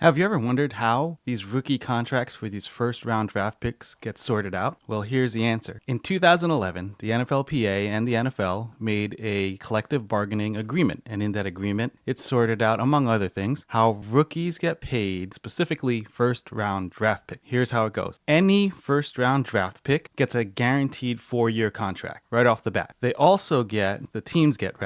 Have you ever wondered how these rookie contracts for these first round draft picks get sorted out? Well, here's the answer. In 2011, the NFLPA and the NFL made a collective bargaining agreement. And in that agreement, it sorted out, among other things, how rookies get paid, specifically first round draft pick. Here's how it goes. Any first round draft pick gets a guaranteed 4-year contract right off the bat. They also the teams get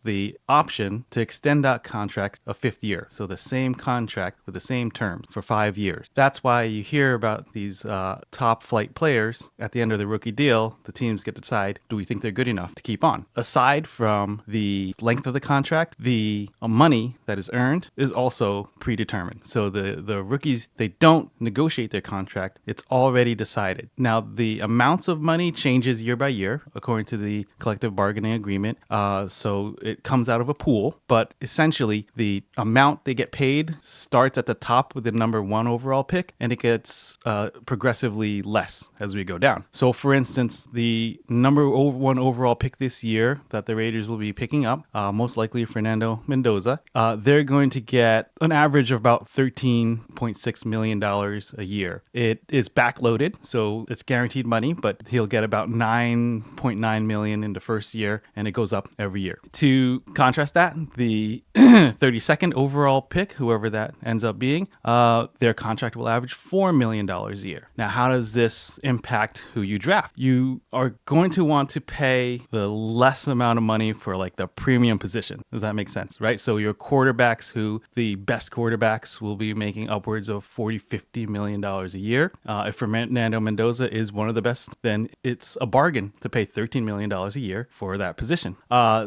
the option to extend that contract a 5th year. So the same contract with the same terms for 5 years. That's why you hear about these top flight players at the end of the rookie deal. The teams get to decide, do we think they're good enough to keep on? Aside from the length of the contract, the money that is earned is also predetermined. So the rookies, they don't negotiate their contract. It's already decided. Now, the amounts of money changes year by year, according to the collective bargaining agreement. So it comes out of a pool, but essentially the amount they get paid starts at the top with the number 1 overall pick, and it gets progressively less as we go down. So for instance, the number 1 overall pick this year that the Raiders will be picking up, most likely Fernando Mendoza, they're going to get an average of about $13.6 million a year. It is backloaded, so it's guaranteed money, but he'll get about $9.9 million in the first year, and it goes up every year. To contrast that, the 32nd overall pick, whoever that ends up being, their contract will average $4 million a year. Now, how does this impact who you draft? You are going to want to pay the less amount of money for like the premium position. Does that make sense, right? So your quarterbacks, who the best quarterbacks will be making upwards of $40-50 million a year. If Fernando Mendoza is one of the best, then it's a bargain to pay $13 million a year for that position.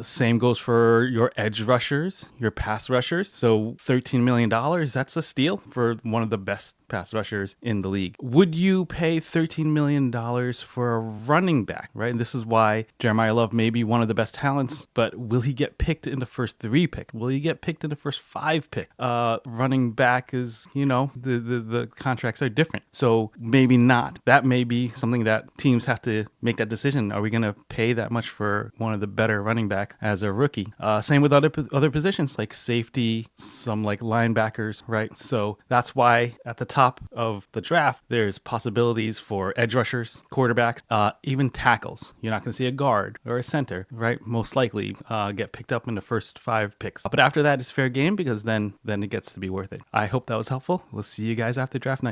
Same goes for your edge rushers, your pass rushers. So $13 million, that's a steal for one of the best pass rushers in the league. Would you pay $13 million for a running back, right? And this is why Jeremiah Love may be one of the best talents, but will he get picked in the first 3 pick? Will he get picked in the first 5 pick? Running back is, the contracts are different. So maybe not. That may be something that teams have to make that decision. Are we going to pay that much for one of the better running back as a rookie? Same with other positions like safety, some like linebackers, right? So that's why at the top of the draft, there's possibilities for edge rushers, quarterbacks, even tackles. You're not going to see a guard or a center, right? Most likely get picked up in the first 5 picks. But after that, it's fair game because then it gets to be worth it. I hope that was helpful. We'll see you guys after draft night.